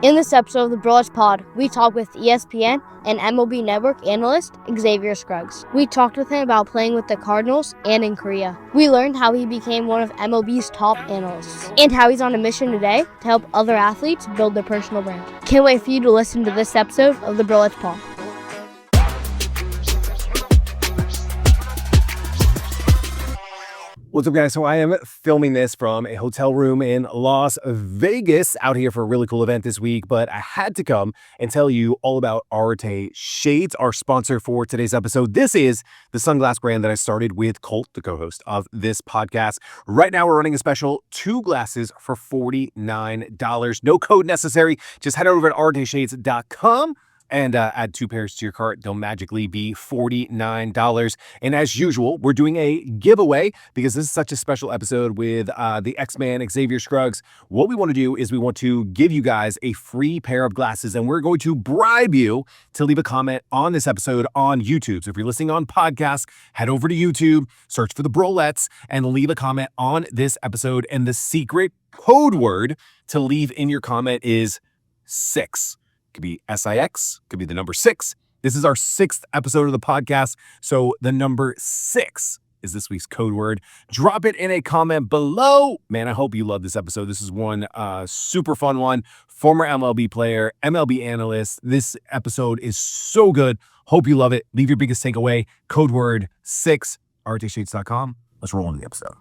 In this episode of the Brolletts Pod, we talk with ESPN and MLB Network analyst Xavier Scruggs. We talked with him about playing with the Cardinals and in Korea. We learned how he became one of MLB's top analysts and how he's on a mission today to help other athletes build their personal brand. Can't wait for you to listen to this episode of the Brolletts Pod. What's up, guys? So I am filming this from a hotel room in Las Vegas out here for a really cool event this week, but I had to come and tell you all about Arete Shades, our sponsor for today's episode. This is the sunglass brand that I started with Colt, the co-host of this podcast. Right now, we're running a special 2 glasses for $49. No code necessary. Just head over to areteshades.com and add 2 pairs to your cart. They'll magically be $49. And as usual, we're doing a giveaway because this is such a special episode with the X-Man, Xavier Scruggs. What we want to do is we want to give you guys a free pair of glasses, and we're going to bribe you to leave a comment on this episode on YouTube. So if you're listening on podcast, head over to YouTube, search for the Brolletts, and leave a comment on this episode. And the secret code word to leave in your comment is 6. Could be SIX, could be the number 6. This is our 6th episode of the podcast, so the number 6 is this week's code word. Drop it in a comment below. Man, I hope you love this episode. This is one super fun one. Former MLB player, MLB analyst. This episode is so good. Hope you love it. Leave your biggest takeaway. Code word 6, areteshades.com. Let's roll into the episode.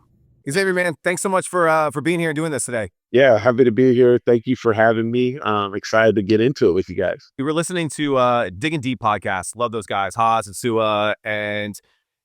Xavier, man, thanks so much for being here and doing this today. Yeah, happy to be here. Thank you for having me. I'm excited to get into it with you guys. We were listening to Digging Deep podcast. Love those guys, Haas and Sua. And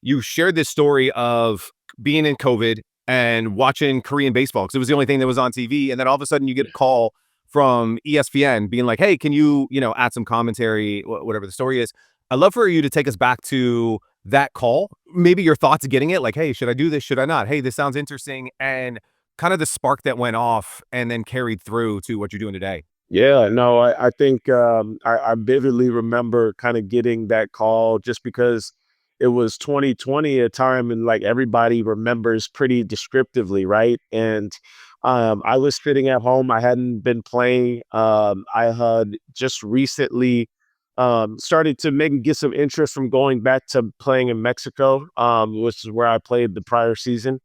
you shared this story of being in COVID and watching Korean baseball because it was the only thing that was on TV. And then all of a sudden you get a call from ESPN being like, hey, can you add some commentary, whatever the story is. I'd love for you to take us back to that call. Maybe your thoughts getting it, like, hey, should I do this? Should I not? Hey, this sounds interesting. And kind of the spark that went off and then carried through to what you're doing today. Yeah, no, I think I vividly remember kind of getting that call just because it was 2020, a time and like everybody remembers pretty descriptively, right? And I was sitting at home. I hadn't been playing. I had just recently started to get some interest from going back to playing in Mexico, which is where I played the prior season.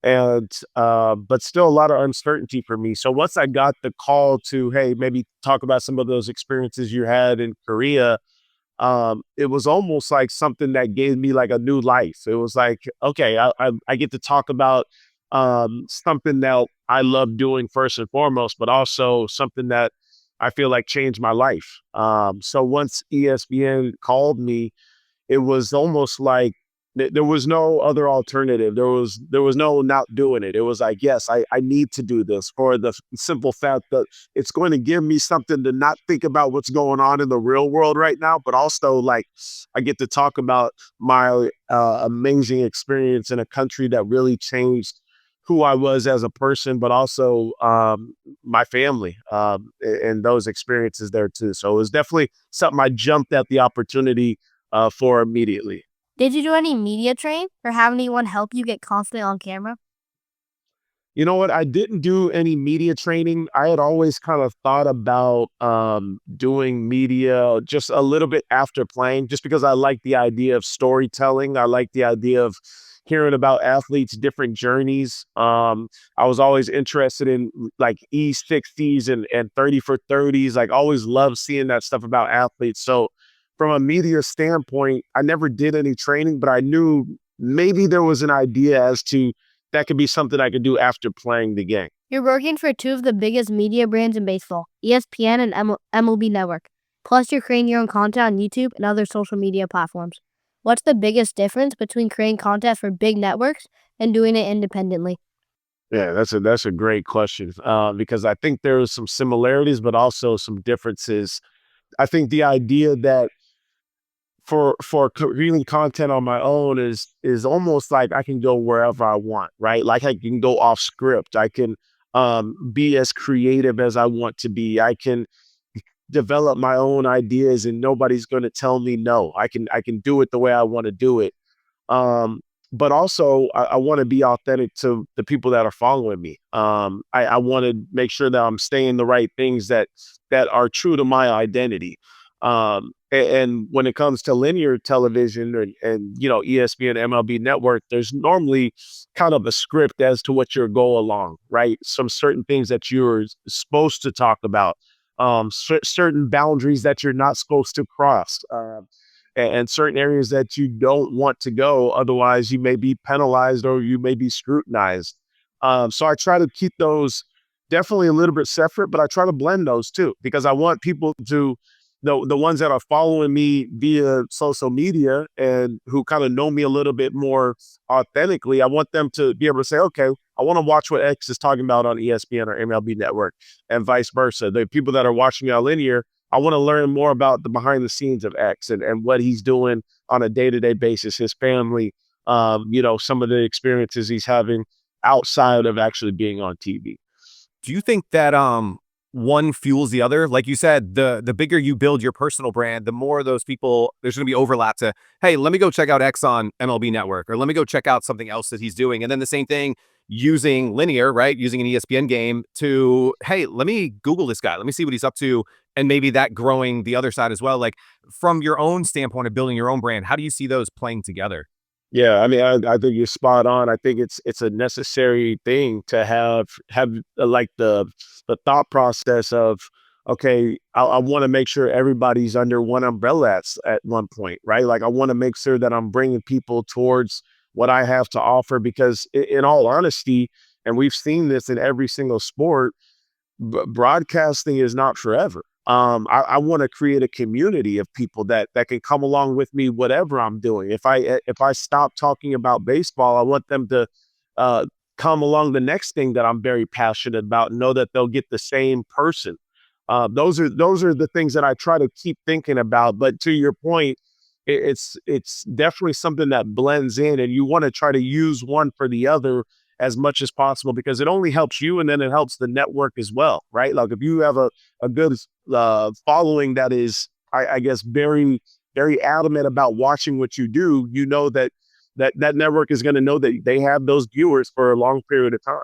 And but still a lot of uncertainty for me. So once I got the call to, hey, maybe talk about some of those experiences you had in Korea, it was almost like something that gave me like a new life. It was like, okay, I get to talk about something that I love doing first and foremost, but also something that I feel like changed my life. So once ESPN called me, it was almost like there was no other alternative. There was no not doing it. It was like, yes, I need to do this for the simple fact that it's going to give me something to not think about what's going on in the real world right now, but also like I get to talk about my amazing experience in a country that really changed who I was as a person, but also my family and those experiences there too. So it was definitely something I jumped at the opportunity for immediately. Did you do any media training or have anyone help you get confident on camera? You know what? I didn't do any media training. I had always kind of thought about doing media just a little bit after playing, just because I like the idea of storytelling. I like the idea of hearing about athletes' different journeys. I was always interested in like E60s and 30 for 30s. Like always loved seeing that stuff about athletes. So from a media standpoint, I never did any training, but I knew maybe there was an idea as to that could be something I could do after playing the game. You're working for 2 of the biggest media brands in baseball, ESPN and MLB Network. Plus, you're creating your own content on YouTube and other social media platforms. What's the biggest difference between creating content for big networks and doing it independently? Yeah, that's a great question because I think there are some similarities, but also some differences. I think the idea that for creating content on my own is almost like I can go wherever I want, right? Like I can go off script. I can be as creative as I want to be. I can develop my own ideas and nobody's going to tell me no. I can do it the way I want to do it. but also I want to be authentic to the people that are following me. I want to make sure that I'm saying the right things that are true to my identity. And when it comes to linear television and ESPN, MLB Network, there's normally kind of a script as to what your go along, right? Some certain things that you're supposed to talk about, certain boundaries that you're not supposed to cross. And certain areas that you don't want to go. Otherwise, you may be penalized or you may be scrutinized. So I try to keep those definitely a little bit separate, but I try to blend those too, because I want people to, the ones that are following me via social media and who kind of know me a little bit more authentically, I want them to be able to say, okay, I want to watch what X is talking about on ESPN or MLB Network and vice versa. The people that are watching me on linear, I want to learn more about the behind the scenes of X and what he's doing on a day-to-day basis, his family, some of the experiences he's having outside of actually being on TV. Do you think that one fuels the other? Like you said, the bigger you build your personal brand, the more those people, there's going to be overlap to, hey, let me go check out X on MLB Network, or let me go check out something else that he's doing. And then the same thing using linear, right? Using an ESPN game to, hey, let me Google this guy. Let me see what he's up to. And maybe that growing the other side as well. Like from your own standpoint of building your own brand, how do you see those playing together? Yeah, I mean, I think you're spot on. I think it's a necessary thing to have like the thought process of, okay, I want to make sure everybody's under one umbrella at one point, right? Like I want to make sure that I'm bringing people towards what I have to offer, because in all honesty, and we've seen this in every single sport, broadcasting is not forever. I want to create a community of people that can come along with me, whatever I'm doing. If I stop talking about baseball, I want them to come along the next thing that I'm very passionate about and know that they'll get the same person. Those are the things that I try to keep thinking about. But to your point, it's definitely something that blends in, and you want to try to use one for the other as much as possible, because it only helps you and then it helps the network as well, right? Like if you have a good following that is, I guess, very, very adamant about watching what you do, you know that network is going to know that they have those viewers for a long period of time.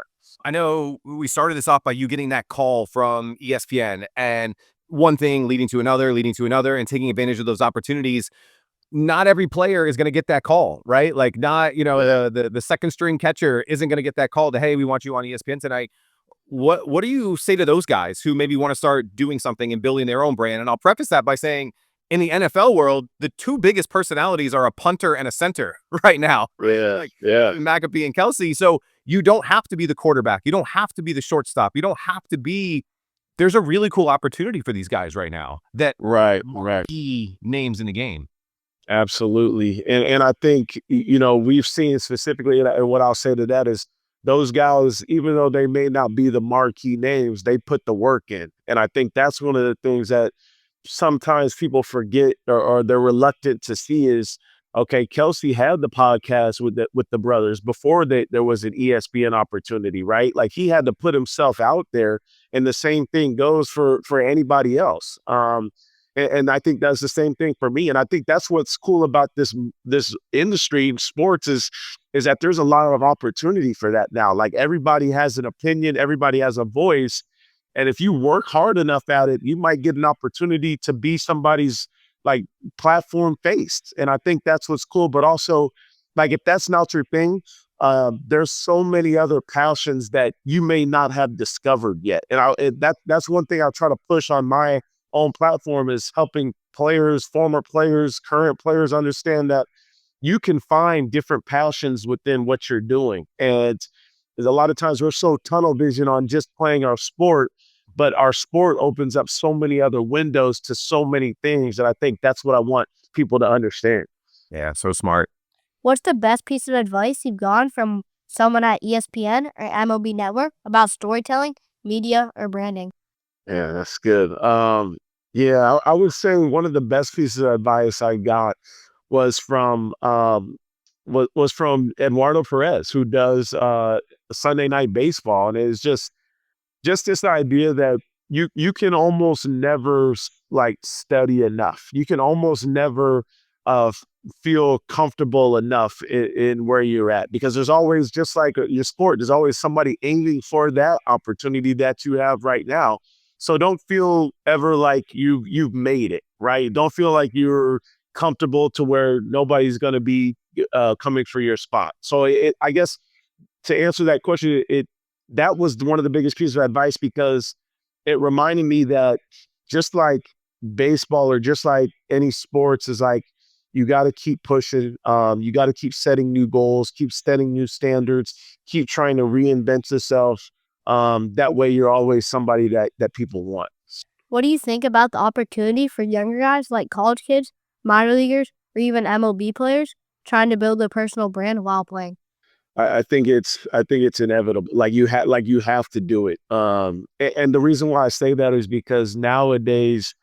I know we started this off by you getting that call from ESPN and one thing leading to another, and taking advantage of those opportunities. Not every player is going to get that call, right? Like not, the second string catcher isn't going to get that call to, hey, we want you on ESPN tonight. What do you say to those guys who maybe want to start doing something and building their own brand? And I'll preface that by saying in the NFL world, the two biggest personalities are a punter and a center right now. Yeah. Like Yeah. McAfee and Kelsey. So you don't have to be the quarterback. You don't have to be the shortstop. You don't have to be, there's a really cool opportunity for these guys right now that Right. key names in the game. Absolutely. And I think, we've seen specifically, and what I'll say to that is those guys, even though they may not be the marquee names, they put the work in. And I think that's one of the things that sometimes people forget or they're reluctant to see is, okay, Kelsey had the podcast with the brothers before there was an ESPN opportunity, right? Like he had to put himself out there, and the same thing goes for anybody else. And I think that's the same thing for me. And I think that's what's cool about this industry in sports is that there's a lot of opportunity for that now. Like everybody has an opinion, everybody has a voice. And if you work hard enough at it, you might get an opportunity to be somebody's like platform face. And I think that's what's cool. But also, like if that's not your thing, there's so many other passions that you may not have discovered yet. And that's one thing I try to push on my own platform, is helping players, former players, current players understand that you can find different passions within what you're doing. And a lot of times we're so tunnel vision on just playing our sport, but our sport opens up so many other windows to so many things. And I think that's what I want people to understand. Yeah, so smart. What's the best piece of advice you've gotten from someone at ESPN or MLB Network about storytelling, media, or branding? Yeah, that's good. I would say one of the best pieces of advice I got was from was from Eduardo Perez, who does Sunday Night Baseball, and it's just this idea that you can almost never like study enough. You can almost never feel comfortable enough in where you're at, because there's always, just like your sport, there's always somebody aiming for that opportunity that you have right now. So don't feel ever like you've made it, right? Don't feel like you're comfortable to where nobody's going to be coming for your spot. So I guess to answer that question, that was one of the biggest pieces of advice, because it reminded me that just like baseball or just like any sports is like, you got to keep pushing. You got to keep setting new goals, keep setting new standards, keep trying to reinvent yourself. That way you're always somebody that people want. What do you think about the opportunity for younger guys like college kids, minor leaguers, or even MLB players trying to build a personal brand while playing? I think it's inevitable. Like you have to do it. And the reason why I say that is because nowadays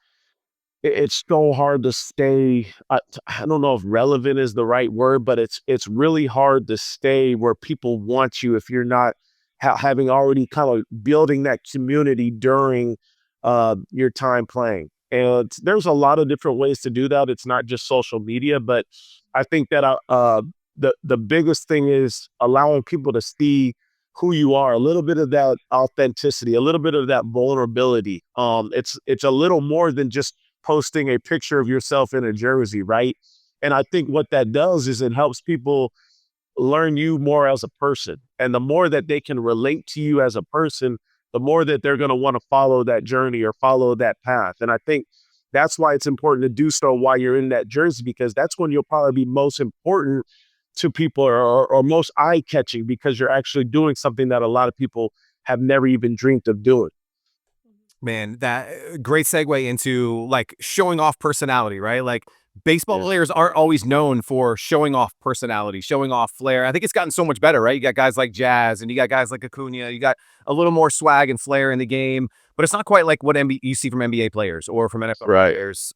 it's so hard to stay. I don't know if relevant is the right word, but it's really hard to stay where people want you if you're not having already kind of building that community during your time playing. And there's a lot of different ways to do that. It's not just social media, but I think that the biggest thing is allowing people to see who you are, a little bit of that authenticity, a little bit of that vulnerability. It's a little more than just posting a picture of yourself in a jersey, right? And I think what that does is it helps people learn you more as a person. And the more that they can relate to you as a person, the more that they're going to want to follow that journey or follow that path. And I think that's why it's important to do so while you're in that jersey, because that's when you'll probably be most important to people, or most eye-catching, because you're actually doing something that a lot of people have never even dreamed of doing. Man, that great segue into like showing off personality, right? Like baseball players aren't always known for showing off personality, showing off flair. I think it's gotten so much better, right? You got guys like Jazz and you got guys like Acuna. You got a little more swag and flair in the game, but it's not quite like what you see from NBA players or from NFL players.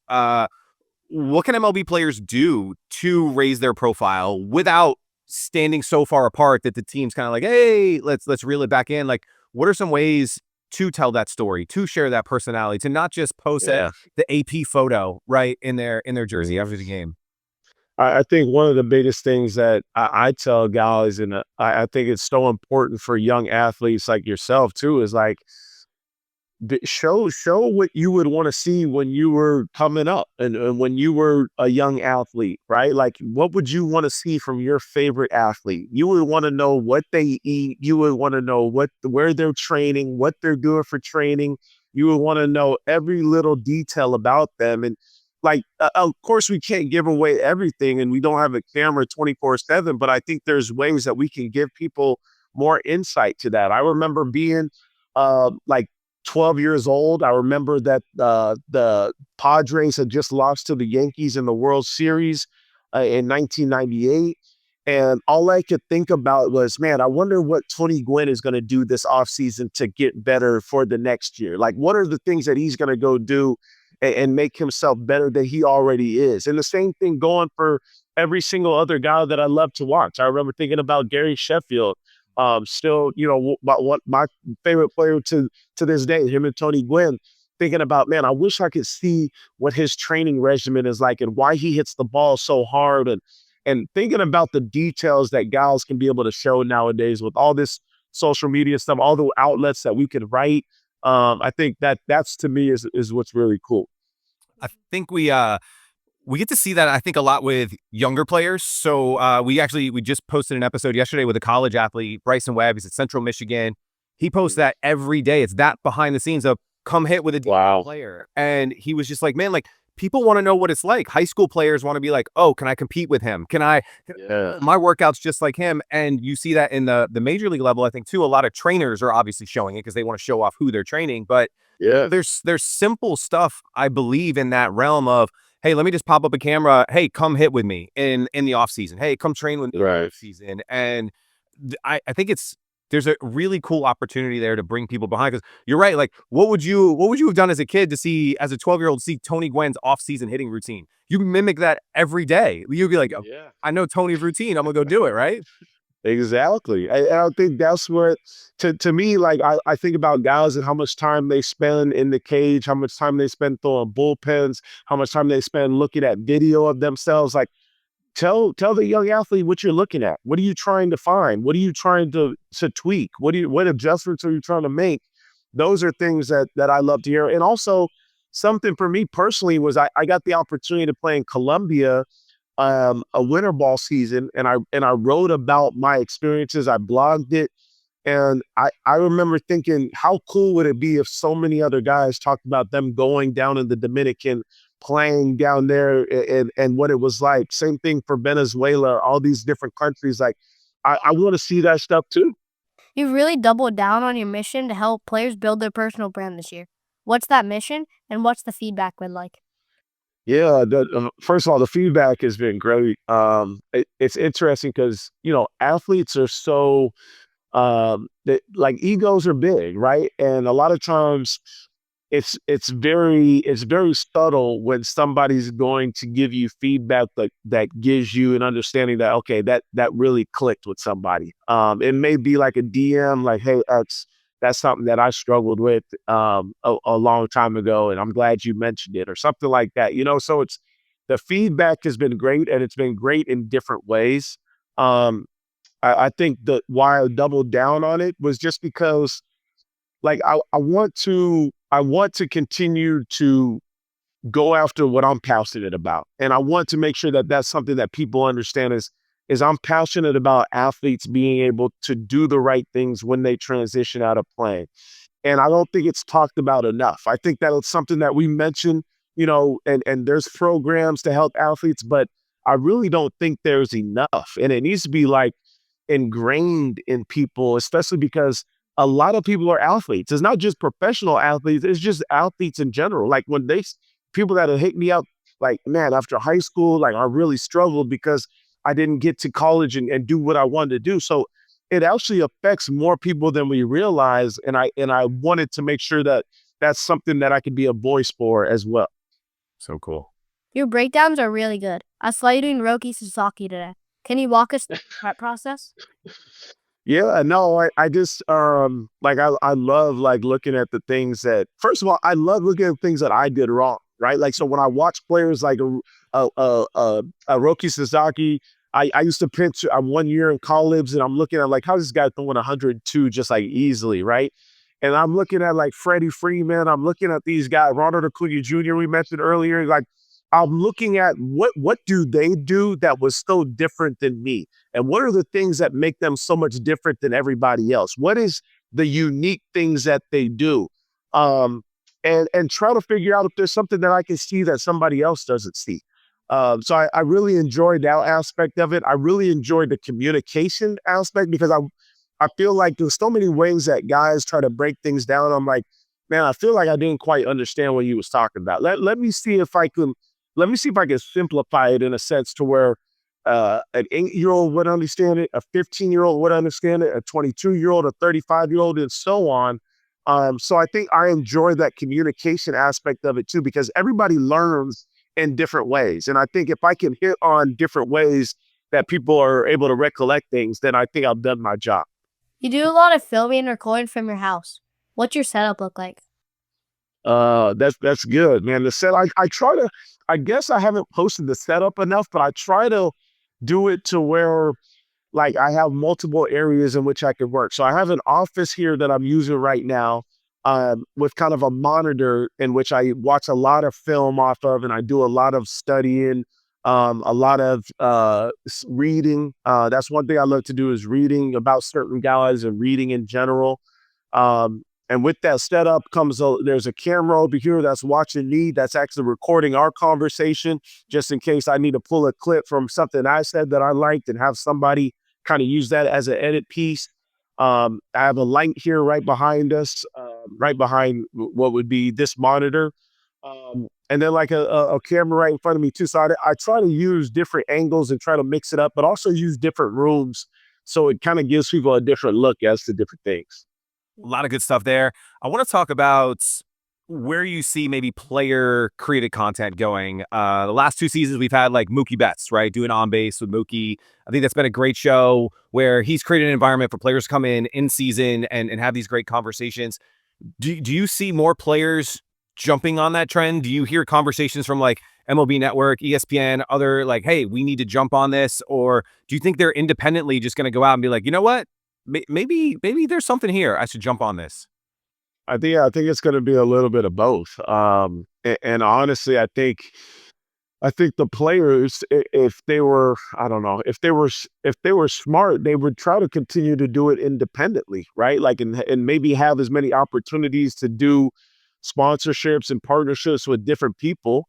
What can MLB players do to raise their profile without standing so far apart that the team's kind of like, hey, let's reel it back in? Like, what are some ways to tell that story, to share that personality, to not just post the AP photo right in their jersey after the game? I think one of the biggest things that I tell guys, and I think it's so important for young athletes like yourself too, is like, show what you would want to see when you were coming up and when you were a young athlete, right? Like, what would you want to see from your favorite athlete? You would want to know what they eat. You would want to know where they're training, what they're doing for training. You would want to know every little detail about them. And like, of course, we can't give away everything, and we don't have a camera 24/7, but I think there's ways that we can give people more insight to that. I remember being like 12 years old. I remember that the Padres had just lost to the Yankees in the World Series in 1998. And all I could think about was, man, I wonder what Tony Gwynn is going to do this offseason to get better for the next year. Like, what are the things that he's going to go do and make himself better than he already is? And the same thing going for every single other guy that I love to watch. I remember thinking about Gary Sheffield. Still, what my favorite player to this day, him and Tony Gwynn, thinking about, man, I wish I could see what his training regimen is like and why he hits the ball so hard, and thinking about the details that guys can be able to show nowadays with all this social media stuff, all the outlets that we could write. I think that's to me is what's really cool. I think we get to see that, I think, a lot with younger players. So we just posted an episode yesterday with a college athlete, Bryson Webb. He's at Central Michigan. He posts that every day. It's that behind the scenes of come hit with a player. And he was just like, man, like, people want to know what it's like. High school players want to be like, oh, can I compete with him? My workout's just like him. And you see that in the major league level, I think, too. A lot of trainers are obviously showing it because they want to show off who they're training. But there's simple stuff, I believe, in that realm of, hey, let me just pop up a camera. Hey, come hit with me in the off season. Hey, come train with me in the off season. And I think there's a really cool opportunity there to bring people behind, because you're right. Like, what would you have done as a kid to see, as a 12-year-old, see Tony Gwynn's off-season hitting routine? You mimic that every day. You'd be like, I know Tony's routine. I'm gonna go do it, right? Exactly. And I think that's where, to me, like I think about guys and how much time they spend in the cage, how much time they spend throwing bullpens, how much time they spend looking at video of themselves. Like tell the young athlete what you're looking at. What are you trying to find? What are you trying to tweak? What adjustments are you trying to make? Those are things that I love to hear. And also something for me personally was I got the opportunity to play in Colombia a winter ball season, and I wrote about my experiences. I blogged it, and I remember thinking, how cool would it be if so many other guys talked about them going down in the Dominican, playing down there, and what it was like. Same thing for Venezuela, all these different countries. Like, I want to see that stuff too. You've really doubled down on your mission to help players build their personal brand this year. What's that mission, and what's the feedback been like? Yeah, first of all, the feedback has been great. It's interesting because athletes are so like egos are big, right? And a lot of times it's very subtle when somebody's going to give you feedback that gives you an understanding that okay, that really clicked with somebody. It may be like a DM, like, hey, that's something that I struggled with a long time ago, and I'm glad you mentioned it, or something like that. So it's the feedback has been great, and it's been great in different ways. Um, I think that why I doubled down on it was just because like I want to continue to go after what I'm passionate about. And I want to make sure that that's something that people understand is I'm passionate about athletes being able to do the right things when they transition out of playing. And I don't think it's talked about enough. I think that it's something that we mention, and there's programs to help athletes, but I really don't think there's enough. And it needs to be like ingrained in people, especially because a lot of people are athletes. It's not just professional athletes, it's just athletes in general. Like when people that have hit me up, like, man, after high school, like I really struggled because I didn't get to college and do what I wanted to do. So it actually affects more people than we realize. And I wanted to make sure that that's something that I could be a voice for as well. So cool. Your breakdowns are really good. I saw you doing Roki Sasaki today. Can you walk us through the prep process? Yeah, no, I just like I love like looking at the things that first of all, I love looking at things that I did wrong, right? Like so when I watch players like a Roki Sasaki, I used to pitch 1 year in college and I'm looking at like how's this guy throwing 102 just like easily, right? And I'm looking at like Freddie Freeman, I'm looking at these guys, Ronald Acuna Jr. we mentioned earlier, like I'm looking at what do they do that was so different than me? And what are the things that make them so much different than everybody else? What is the unique things that they do? Um, and try to figure out if there's something that I can see that somebody else doesn't see. So I really enjoyed that aspect of it. I really enjoyed the communication aspect because I feel like there's so many ways that guys try to break things down. I'm like, man, I feel like I didn't quite understand what you was talking about. Let me see if I can simplify it in a sense to where an 8-year-old would understand it, a 15-year-old would understand it, a 22-year-old, a 35-year-old, and so on. So I think I enjoy that communication aspect of it too, because everybody learns in different ways. And I think if I can hit on different ways that people are able to recollect things, then I think I've done my job. You do a lot of filming and recording from your house. What's your setup look like? That's good, man. The set I try to I guess I haven't posted the setup enough, but I try to do it to where like I have multiple areas in which I can work. So I have an office here that I'm using right now, with kind of a monitor in which I watch a lot of film off of, and I do a lot of studying, a lot of reading. That's one thing I love to do is reading about certain guys and reading in general. And with that setup comes there's a camera over here that's watching me, that's actually recording our conversation, just in case I need to pull a clip from something I said that I liked and have somebody kind of use that as an edit piece. I have a light here right behind us, right behind what would be this monitor. And then like a camera right in front of me too. So I try to use different angles and try to mix it up, but also use different rooms. So it kind of gives people a different look as to different things. A lot of good stuff there. I want to talk about where you see maybe player created content going. The last 2 seasons we've had like Mookie Betts, right? Doing On Base with Mookie. I think that's been a great show where he's created an environment for players to come in season and have these great conversations. Do you see more players jumping on that trend? Do you hear conversations from like MLB Network, ESPN, other like, hey, we need to jump on this? Or do you think they're independently just going to go out and be like, you know what? Maybe there's something here. I should jump on this. I think it's going to be a little bit of both. And honestly, I think the players, if they were, I don't know, if they were smart, they would try to continue to do it independently, right? Like, and maybe have as many opportunities to do sponsorships and partnerships with different people.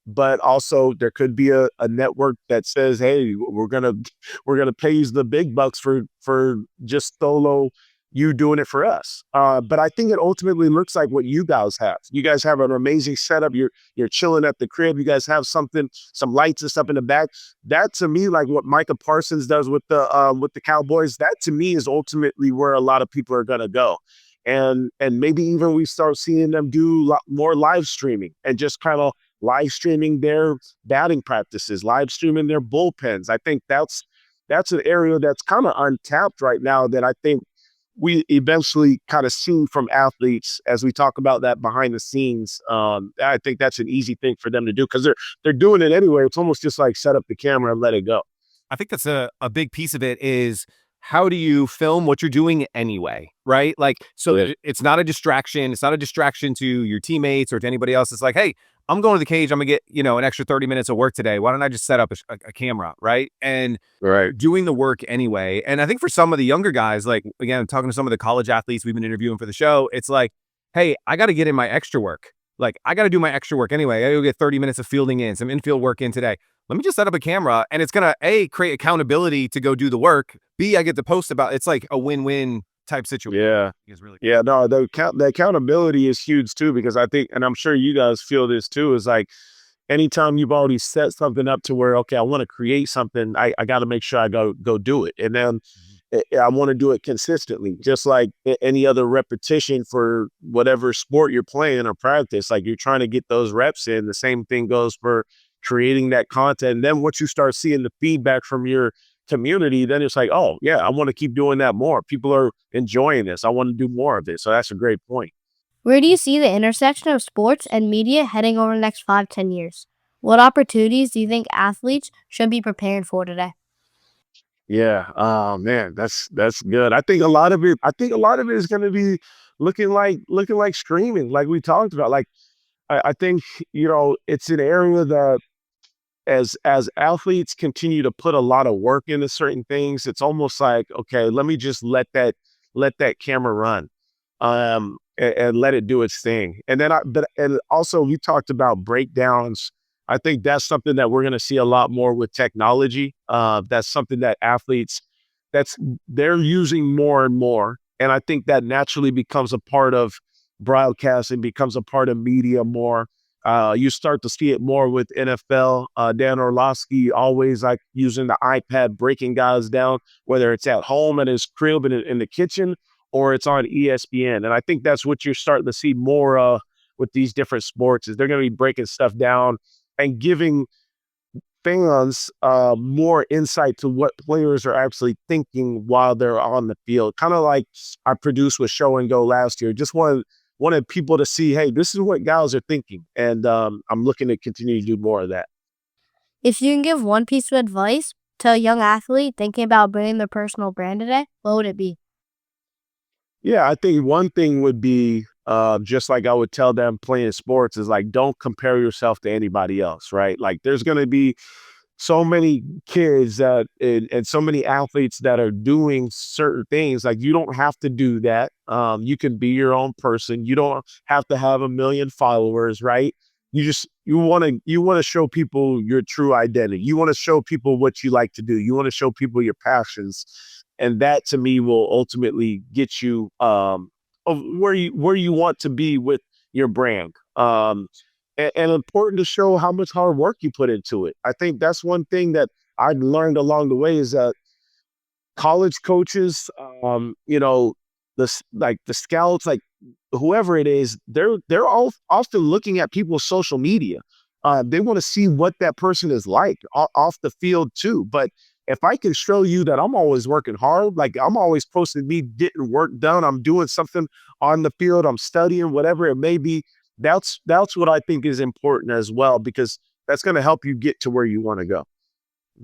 But also there could be a network that says, hey, we're gonna pay you the big bucks for just solo you doing it for us. But I think it ultimately looks like what you guys have. You guys have an amazing setup. You're chilling at the crib. You guys have some lights and stuff in the back. That to me, like what Micah Parsons does with the Cowboys, that to me is ultimately where a lot of people are gonna go. And maybe even we start seeing them do more live streaming and just kind of live streaming their batting practices, live streaming their bullpens. I think that's an area that's kind of untapped right now that I think we eventually kind of see from athletes as we talk about that behind the scenes. I think that's an easy thing for them to do because they're doing it anyway. It's almost just like set up the camera and let it go. I think that's a big piece of it is how do you film what you're doing anyway, right? Like, so it's not a distraction. It's not a distraction to your teammates or to anybody else. It's like, hey, I'm going to the cage. I'm gonna get, an extra 30 minutes of work today. Why don't I just set up a camera, right? And doing the work anyway. And I think for some of the younger guys, like, again, talking to some of the college athletes we've been interviewing for the show, it's like, hey, I got to get in my extra work. Like, I got to do my extra work anyway. I go get 30 minutes of fielding in, some infield work in today. Let me just set up a camera and it's going to A, create accountability to go do the work. B, I get to post about it's like a win-win type situation. Yeah. Really yeah. No, the accountability is huge too, because I think, and I'm sure you guys feel this too, is like anytime you've already set something up to where, okay, I want to create something, I got to make sure I go do it. And then I want to do it consistently, just like any other repetition for whatever sport you're playing or practice. Like you're trying to get those reps in. The same thing goes for creating that content. And then once you start seeing the feedback from your community, then it's like, oh yeah, I want to keep doing that more. People are enjoying this. I want to do more of it. So that's a great point. Where do you see the intersection of sports and media heading over the next 5-10 years? What opportunities do you think athletes should be preparing for today? Yeah. Oh man, that's good. I think a lot of it is going to be looking like streaming, like we talked about. Like I think, it's an area that as athletes continue to put a lot of work into certain things, it's almost like, okay, let me just let that camera run, and let it do its thing. And then, and also we talked about breakdowns. I think that's something that we're going to see a lot more with technology. That's something that athletes, they're using more and more. And I think that naturally becomes a part of broadcasting, becomes a part of media more. You start to see it more with NFL. Dan Orlovsky always like using the iPad, breaking guys down, whether it's at home at his crib in the kitchen or it's on ESPN. And I think that's what you're starting to see more with these different sports is they're going to be breaking stuff down and giving fans more insight to what players are actually thinking while they're on the field. Kind of like I produced with Show and Go last year. Just wanted people to see, hey, this is what guys are thinking. And I'm looking to continue to do more of that. If you can give one piece of advice to a young athlete thinking about building their personal brand today, what would it be? Yeah, I think one thing would be just like I would tell them playing sports is like, don't compare yourself to anybody else, right? Like there's going to be so many kids that and so many athletes that are doing certain things. Like you don't have to do that. You can be your own person. You don't have to have 1 million followers, right? You want to show people your true identity. You want to show people what you like to do. You want to show people your passions. And that to me will ultimately get you of where you want to be with your brand. And important to show how much hard work you put into it. I think that's one thing that I learned along the way is that college coaches, the scouts, like whoever it is, they're all often looking at people's social media. They want to see what that person is like off the field too. But if I can show you that I'm always working hard, like I'm always posting me getting work done, I'm doing something on the field, I'm studying, whatever it may be. That's what I think is important as well, because that's going to help you get to where you want to go.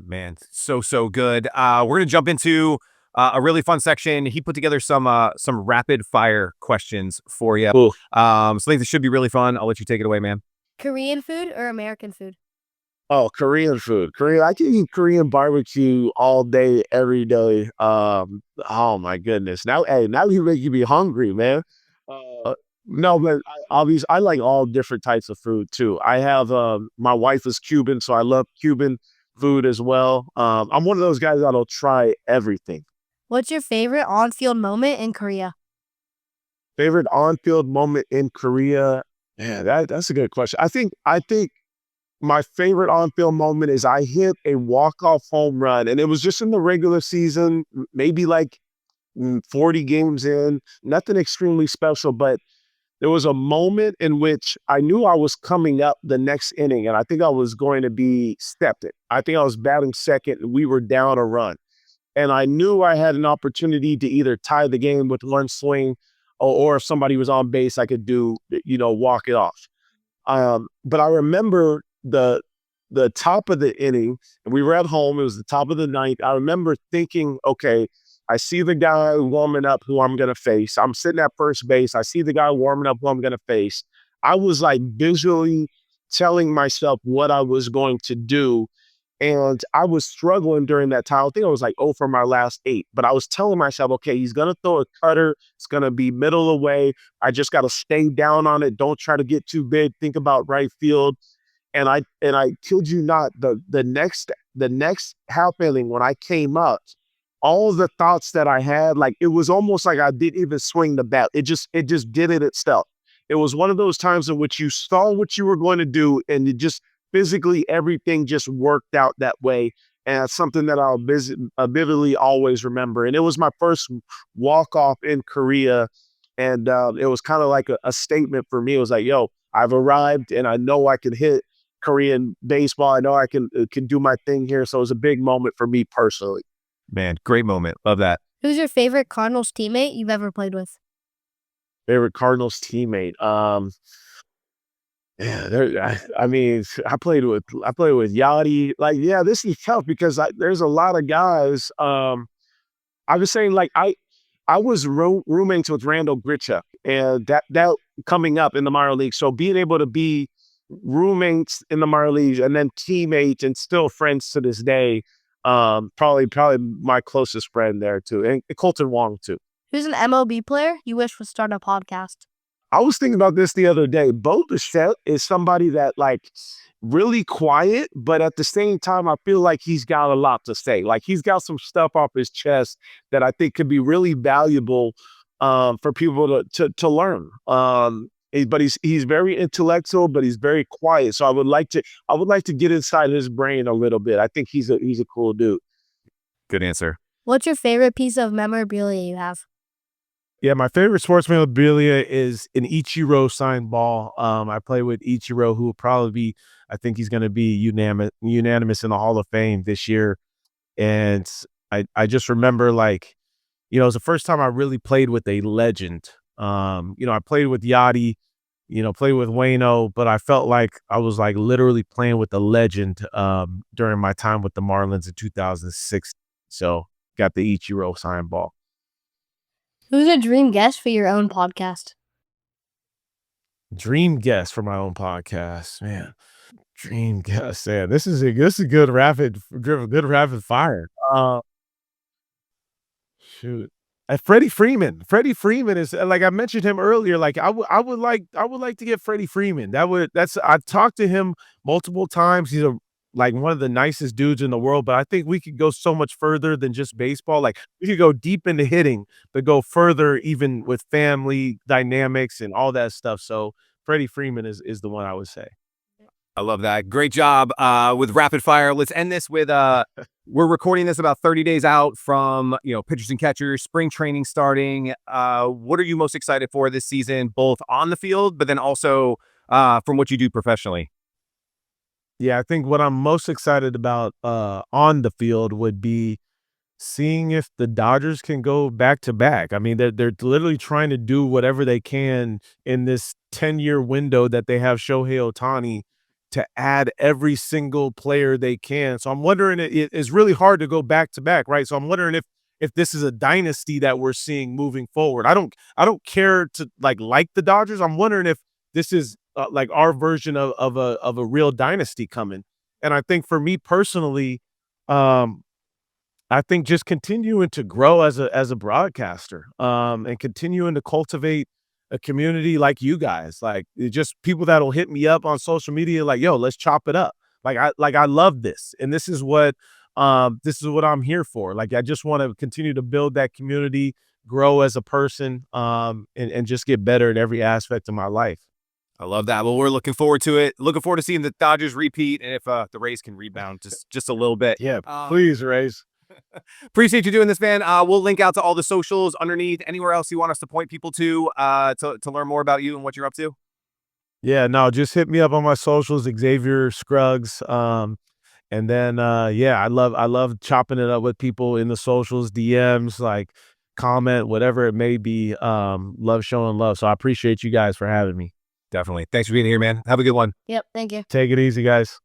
Man, so good. We're gonna jump into a really fun section. He put together some rapid fire questions for you. Cool. So I think this should be really fun. I'll let you take it away, man. Korean food or American food? Oh, Korean food. I can eat Korean barbecue all day, every day. Oh my goodness. Now you make me hungry, man. Uh, no, but I like all different types of food too. I have my wife is Cuban, so I love Cuban food as well. I'm one of those guys that'll try everything. What's your favorite on-field moment in Korea? Favorite on-field moment in Korea? Yeah, that's a good question. I think my favorite on-field moment is I hit a walk-off home run, and it was just in the regular season, maybe like 40 games in, nothing extremely special, but there was a moment in which I knew I was coming up the next inning, and I think I was going to be stepped it. I think I was batting second, and we were down a run. And I knew I had an opportunity to either tie the game with one swing, or if somebody was on base, I could walk it off. But I remember the top of the inning, and we were at home. It was the top of the ninth. I remember thinking, okay, I see the guy warming up who I'm going to face. I'm sitting at first base. I see the guy warming up who I'm going to face. I was like visually telling myself what I was going to do. And I was struggling during that time. I think I was like 0 for my last 8. But I was telling myself, okay, he's going to throw a cutter. It's going to be middle of the way. I just got to stay down on it. Don't try to get too big. Think about right field. And I killed you not, the next half inning when I came up, all of the thoughts that I had, like it was almost like I didn't even swing the bat. It just did it itself. It was one of those times in which you saw what you were going to do, and it just physically everything just worked out that way. And it's something that I'll vividly always remember. And it was my first walk off in Korea, and it was kind of like a statement for me. It was like, yo, I've arrived, and I know I can hit Korean baseball. I know I can do my thing here. So it was a big moment for me personally. Man, great moment. Love that. Who's your favorite Cardinals teammate you've ever played with? Favorite Cardinals teammate? Yeah, I played with Yachty. Like, yeah, this is tough because there's a lot of guys. I was saying, like, I was roommates with Randall Grichuk, and that coming up in the minor league. So being able to be roommates in the minor leagues and then teammates and still friends to this day, probably my closest friend there too, and Colton Wong too. Who's an MLB player you wish would start a podcast? I was thinking about this the other day. Bo Bichette is somebody that like really quiet, but at the same time, I feel like he's got a lot to say. Like he's got some stuff off his chest that I think could be really valuable for people to learn. But he's very intellectual, but he's very quiet. So I would like to get inside his brain a little bit. I think he's a cool dude. Good answer. What's your favorite piece of memorabilia you have? Yeah, my favorite sports memorabilia is an Ichiro signed ball. I play with Ichiro, who will probably be, I think he's going to be unanimous in the Hall of Fame this year. And I just remember, like, it was the first time I really played with a legend. I played with Yachty, played with Wayno, but I felt like I was like literally playing with a legend during my time with the Marlins in 2006. So got the Ichiro signed ball. Who's a dream guest for your own podcast? Dream guest for my own podcast, man. Dream guest, man. This is a good rapid fire. Shoot. Freddie Freeman. Freddie Freeman is, like I mentioned him earlier. Like I would like to get Freddie Freeman. I've talked to him multiple times. He's like one of the nicest dudes in the world, but I think we could go so much further than just baseball. Like we could go deep into hitting, but go further even with family dynamics and all that stuff. So Freddie Freeman is the one I would say. I love that. Great job with rapid fire. Let's end this with We're recording this about 30 days out from, pitchers and catchers, spring training starting. What are you most excited for this season, both on the field, but then also from what you do professionally? Yeah, I think what I'm most excited about on the field would be seeing if the Dodgers can go back to back. I mean, they're literally trying to do whatever they can in this 10-year window that they have Shohei Ohtani to add every single player they can. So I'm wondering, it's really hard to go back to back, right? So I'm wondering if this is a dynasty that we're seeing moving forward. I don't care to like the Dodgers. I'm wondering if this is like our version of a real dynasty coming. And I think for me personally, I think just continuing to grow as a broadcaster, and continuing to cultivate a community like you guys, like just people that'll hit me up on social media, like, yo, let's chop it up. I love this. And this is what I'm here for. Like, I just want to continue to build that community, grow as a person, and just get better in every aspect of my life. I love that. Well, we're looking forward to it. Looking forward to seeing the Dodgers repeat, and if the Rays can rebound just a little bit. Yeah, please, Rays. Appreciate you doing this, man. We'll link out to all the socials underneath. Anywhere else you want us to point people to learn more about you and what you're up to? Yeah, no, just hit me up on my socials, Xavier Scruggs. And then I love chopping it up with people in the socials, DMs, like comment, whatever it may be. Love showing love. So I appreciate you guys for having me. Definitely. Thanks for being here, man. Have a good one. Yep, thank you. Take it easy, guys.